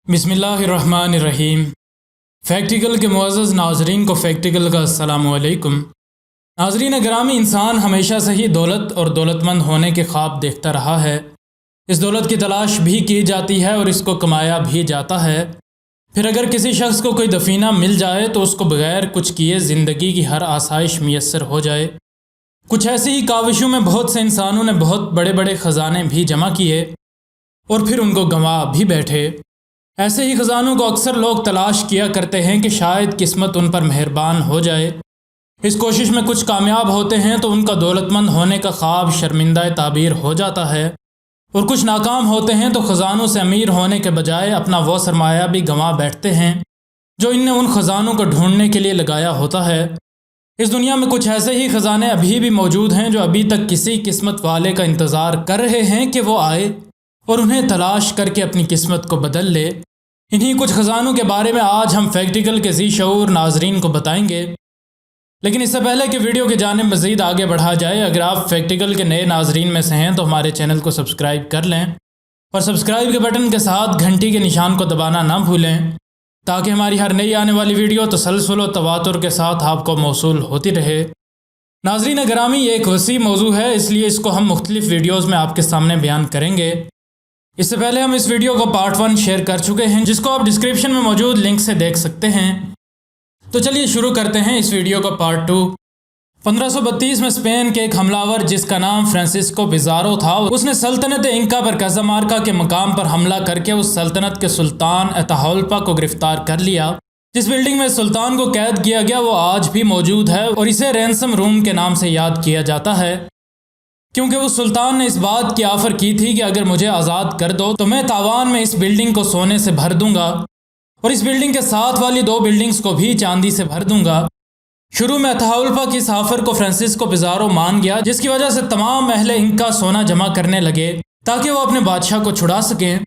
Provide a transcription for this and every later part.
बिस्मिल्लाहिर्रहमानिर्रहीम। फैक्टिकल के मुअज़्ज़ज़ नाज़रीन को फैक्टिकल का अस्सलामु अलैकुम। नाज़रीन ग्रामी, इंसान हमेशा से ही दौलत और दौलतमंद होने के ख्वाब देखता रहा है। इस दौलत की तलाश भी की जाती है और इसको कमाया भी जाता है। फिर अगर किसी शख्स को कोई दफीना मिल जाए तो उसको बग़ैर कुछ किए ज़िंदगी की हर आसाइश मैसर हो जाए। कुछ ऐसी ही काविशों में बहुत से इंसानों ने बहुत बड़े बड़े ख़जाने भी जमा किए और फिर उनको गंवा भी बैठे। ऐसे ही ख़जानों को अक्सर लोग तलाश किया करते हैं कि शायद किस्मत उन पर मेहरबान हो जाए। इस कोशिश में कुछ कामयाब होते हैं तो उनका दौलतमंद होने का ख्वाब शर्मिंदा ताबीर हो जाता है, और कुछ नाकाम होते हैं तो ख़जानों से अमीर होने के बजाय अपना वो सरमाया भी गंवा बैठते हैं जो इनने उन ख़जानों को ढूंढने के लिए लगाया होता है। इस दुनिया में कुछ ऐसे ही ख़जाने अभी भी मौजूद हैं जो अभी तक किसी किस्मत वाले का इंतज़ार कर रहे हैं कि वो आए और उन्हें तलाश करके अपनी किस्मत को बदल ले। इन्हीं कुछ ख़जानों के बारे में आज हम फैक्टिकल के ज़ी शऊर नाज़रीन को बताएंगे। लेकिन इससे पहले कि वीडियो की जानिब मज़ीद आगे बढ़ा जाए, अगर आप फैक्टिकल के नए नाज़रीन में से हैं तो हमारे चैनल को सब्सक्राइब कर लें और सब्सक्राइब के बटन के साथ घंटी के निशान को दबाना ना भूलें, ताकि हमारी हर नई आने वाली वीडियो तसलसल व तवातुर के साथ आपको मौसूल होती रहे। नाज़रीन गिरामी, ये एक वसी मौजू है, इसलिए इसको हम मुख्तलिफ़ वीडियोज़ में आपके सामने बयान करेंगे। इससे पहले हम इस वीडियो को पार्ट 1 शेयर कर चुके हैं, जिसको आप डिस्क्रिप्शन में मौजूद लिंक से देख सकते हैं। तो चलिए शुरू करते हैं इस वीडियो का पार्ट 2। 1532 में स्पेन के एक हमलावर जिसका नाम फ्रांसिस्को पिज़ारो था, उसने सल्तनत इंका पर काज़ामार्का के मकाम पर हमला करके उस सल्तनत के सुल्तान अताहुल्पा को गिरफ्तार कर लिया। जिस बिल्डिंग में सुल्तान को कैद किया गया वो आज भी मौजूद है और इसे रैंसम रूम के नाम से याद किया जाता है, क्योंकि उस सुल्तान ने इस बात की ऑफ़र की थी कि अगर मुझे आज़ाद कर दो तो मैं तावान में इस बिल्डिंग को सोने से भर दूंगा और इस बिल्डिंग के साथ वाली 2 बिल्डिंग्स को भी चांदी से भर दूंगा। शुरू में अताहुल्पा की इस ऑफ़र को फ्रांसिस्को पिज़ारो मान गया, जिसकी वजह से तमाम अहले इंका सोना जमा करने लगे ताकि वो अपने बादशाह को छुड़ा सकें।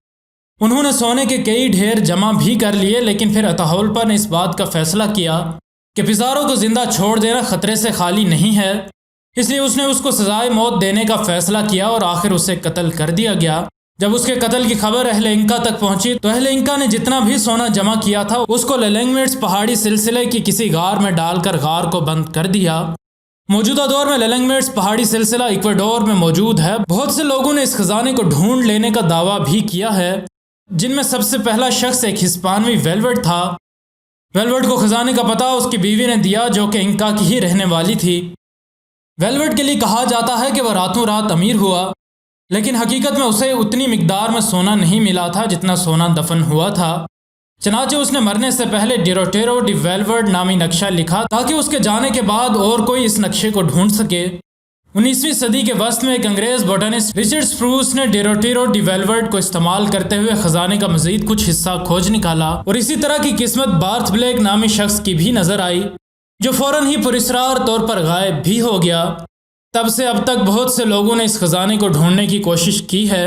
उन्होंने सोने के कई ढेर जमा भी कर लिए, लेकिन फिर अताहुल्पा ने इस बात का फ़ैसला किया कि पिज़ारो को ज़िंदा छोड़ देना ख़तरे से खाली नहीं है, इसलिए उसने उसको सजाए मौत देने का फ़ैसला किया और आखिर उसे कत्ल कर दिया गया। जब उसके कत्ल की खबर अहले इंका तक पहुंची तो अहले इंका ने जितना भी सोना जमा किया था उसको लेलेंगमेट्स पहाड़ी सिलसिले की किसी गार में डालकर गार को बंद कर दिया। मौजूदा दौर में लेलेंगमेट्स पहाड़ी सिलसिला इक्वाडोर में मौजूद है। बहुत से लोगों ने इस खजाने को ढूंढ लेने का दावा भी किया है, जिनमें सबसे पहला शख्स एक हिस्पानवी वेलवेट था। वेलवेट को खजाने का पता उसकी बीवी ने दिया, जो कि इंका की ही रहने वाली थी। वेलवेट के लिए कहा जाता है कि वह रातों रात अमीर हुआ, लेकिन हकीकत में उसे उतनी मिकदार में सोना नहीं मिला था जितना सोना दफन हुआ था। चनाचे उसने मरने से पहले डेरोटेरो डी वेलवेट नामी नक्शा लिखा ताकि उसके जाने के बाद और कोई इस नक्शे को ढूंढ सके। 19वीं सदी के वस्त में एक अंग्रेज़ बोटनिस्ट रिचर्ड स्प्रूस ने डेरोटेरो डी वेलवेट को इस्तेमाल करते हुए खजाने का मज़ीद कुछ हिस्सा खोज निकाला, और इसी तरह की किस्मत बार्थ ब्लेक नामी शख्स की भी नज़र आई, जो फ़ौरन ही पुरस्रार तौर पर गायब भी हो गया। तब से अब तक बहुत से लोगों ने इस खजाने को ढूंढने की कोशिश की है,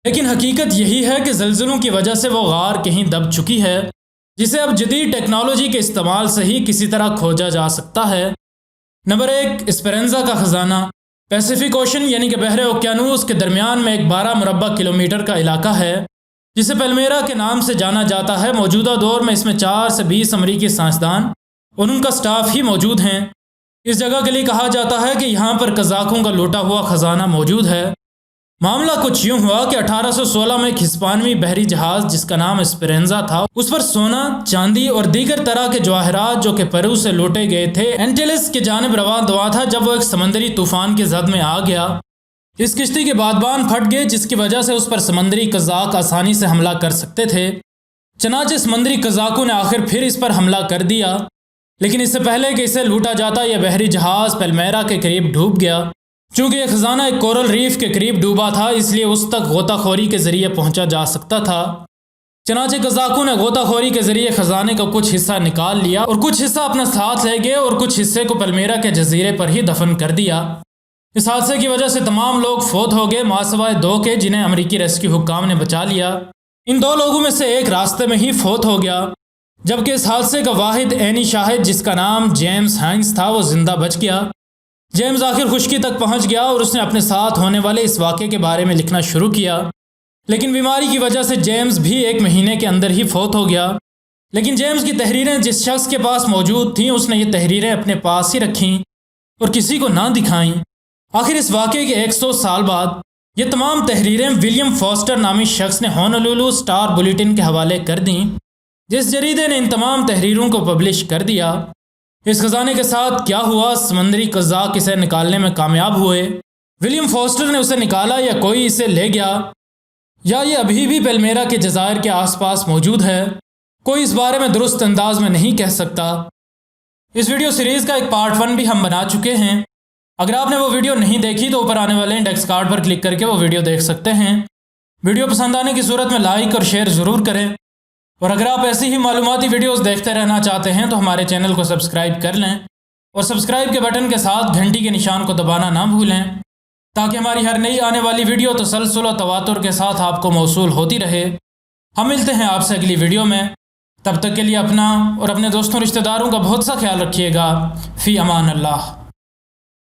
लेकिन हकीकत यही है कि ज़लज़लों की वजह से वो गार कहीं दब चुकी है, जिसे अब जदीद टेक्नोलॉजी के इस्तेमाल से ही किसी तरह खोजा जा सकता है। नंबर 1, एस्पेरेंजा का ख़जाना। पैसिफिक ओशन यानी कि बहरे ओकियानूस के दरमियान में एक 12 मुरब्बा किलोमीटर का इलाका है, जिसे पलमेरा के नाम से जाना जाता है। मौजूदा दौर में इसमें 4 से 20 अमरीकी साइंसदान और उनका स्टाफ ही मौजूद हैं। इस जगह के लिए कहा जाता है कि यहाँ पर कज़ाकों का लूटा हुआ ख़जाना मौजूद है। मामला कुछ यूँ हुआ कि 1816 में एक हिस्पानवी बहरी जहाज़ जिसका नाम एस्पेरेंजा था, उस पर सोना, चांदी और दीगर तरह के जवाहरात जो कि पेरू से लूटे गए थे एंटिलिस की जानिब रवान हुआ था, जब वो एक समंदरी तूफ़ान की जद में आ गया। इस किश्ती के बादबान फट गए, जिसकी वजह से उस पर समंदरी कज़ाक आसानी से हमला कर सकते थे। चनाचे समंदरी कज़ाकों ने आखिर फिर इस पर हमला कर दिया, लेकिन इससे पहले कि इसे लूटा जाता यह बहरी जहाज़ पलमेरा के करीब डूब गया। चूँकि यह खजाना एक कोरल रीफ के करीब डूबा था, इसलिए उस तक गोताखोरी के ज़रिए पहुँचा जा सकता था। चनाचे कज़ाकों ने गोताखोरी के ज़रिए खजाने का कुछ हिस्सा निकाल लिया और कुछ हिस्सा अपना साथ ले गए और कुछ हिस्से को पलमेरा के जजीरे पर ही दफन कर दिया। इस हादसे की वजह से तमाम लोग फौत हो गए, मासवाए 2 के, जिन्हें अमरीकी रेस्क्यू हुक्काम ने बचा लिया। इन 2 लोगों में से एक रास्ते में ही फौत हो गया, जबकि इस हादसे का वाहिद ऐनी शाहिद जिसका नाम जेम्स हाइंस था वो ज़िंदा बच गया। जेम्स आखिर खुशकी तक पहुंच गया और उसने अपने साथ होने वाले इस वाक़े के बारे में लिखना शुरू किया। لیکن بیماری کی وجہ سے جیمز بھی 1 مہینے کے اندر ہی فوت ہو گیا۔ لیکن جیمز کی تحریریں جس شخص کے پاس موجود تھیں اس نے یہ تحریریں اپنے پاس ہی رکھیں اور کسی کو نہ دکھائیں۔ آخر اس واقعے کے 100 سال بعد یہ تمام تحریریں ولیم فاسٹر نامی شخص نے ہونولولو اسٹار بلیٹن کے حوالے کر دیں، جس جریدے نے ان تمام تحریروں کو پبلش کر دیا۔ اس خزانے کے ساتھ کیا ہوا؟ سمندری قزاق اسے نکالنے میں کامیاب ہوئے۔ ولیم فاسٹر نے اسے نکالا یا کوئی اسے لے گیا، یا یہ ابھی بھی پیلمیرا کے جزائر کے آس پاس موجود ہے؟ کوئی اس بارے میں درست انداز میں نہیں کہہ سکتا۔ اس ویڈیو سیریز کا ایک پارٹ 1 بھی ہم بنا چکے ہیں۔ اگر آپ نے وہ ویڈیو نہیں دیکھی تو اوپر آنے والے انڈیکس کارڈ پر کلک کر کے وہ ویڈیو دیکھ سکتے ہیں۔ ویڈیو پسند آنے کی صورت میں لائک اور شیئر ضرور کریں، اور اگر آپ ایسی ہی معلوماتی ویڈیوز دیکھتے رہنا چاہتے ہیں تو ہمارے چینل کو سبسکرائب کر لیں، اور سبسکرائب کے بٹن کے ساتھ گھنٹی کے نشان کو دبانا نہ بھولیں، تاکہ ہماری ہر نئی آنے والی ویڈیو تسلسل و تواتر کے ساتھ آپ کو موصول ہوتی رہے۔ ہم ملتے ہیں آپ سے اگلی ویڈیو میں، تب تک کے لیے اپنا اور اپنے دوستوں رشتہ داروں کا بہت سا خیال رکھیے گا۔ فی امان اللہ۔